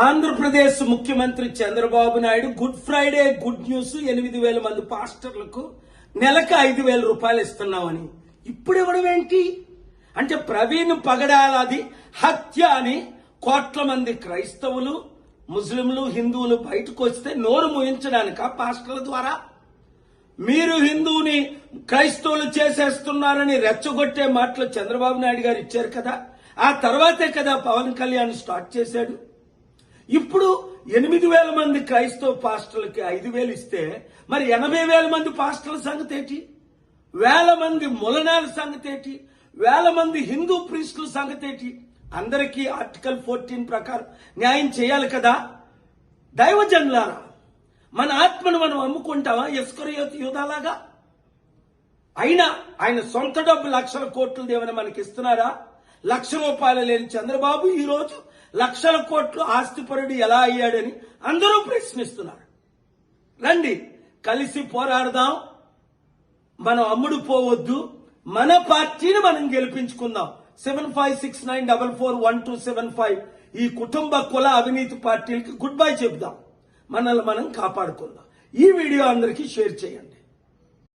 ఆంధ్రప్రదేశ్ ముఖ్యమంత్రి Chandrababu Naidu good Friday good news 8,000 మంది పాస్టర్లకు నెలకు 5,000 రూపాయలు ఇస్తున్నామని ఇప్పుడు ఇవ్వడం ఏంటి అంటే ప్రవీణ్ పగడాలది హత్య అని కోట్ల మంది క్రైస్తవులు ముస్లింలు హిందువులు బయటకు వస్తే నోరు మూయించడానిక పాస్టర్ల ద్వారా మీరు హిందువుని క్రైస్తవులు చేసేస్తున్నారని రెచ్చగొట్టే మాటలు చంద్రబాబు నాయుడు గారు ఇచ్చారు కదా ఆ తర్వాతే కదా పవన్ కళ్యాణ్ స్టార్ట్ చేశాడు. ఇప్పుడు 8,000 మంది క్రైస్తవ పాస్టర్లకి 5,000 ఇస్తే మరి 80,000 మంది పాస్టర్ల సంగతి ఏంటి, 1,000 మంది ములనాల సంగతి ఏంటి, 1,000 మంది హిందూ ప్రీస్టుల సంగతి ఏంటి? అందరికీ ఆర్టికల్ 14 ప్రకారం న్యాయం చేయాలి కదా. దైవజనులారా, మన ఆత్మను మనం అమ్ముకుంటావా ఇస్కరియోతు యూదాలాగా? అయినా ఆయన సొంత డబ్బు లక్షల కోట్లు దేవని మనకి ఇస్తున్నారా? ₹1,00,000 లేని చంద్రబాబు ఈ రోజు లక్షల కోట్లు ఆస్తిపరుడు ఎలా అయ్యాడని అందరూ ప్రశ్నిస్తున్నారు. రండి కలిసి పోరాడదాం, మనం అమ్ముడు పోవద్దు, మన పార్టీని మనం గెలిపించుకుందాం. 7569441275 ఈ కుటుంబ కుల అవినీతి పార్టీలకి గుడ్ బై చెబుదాం, మనల్ని మనం కాపాడుకుందాం. ఈ వీడియో అందరికీ షేర్ చేయండి.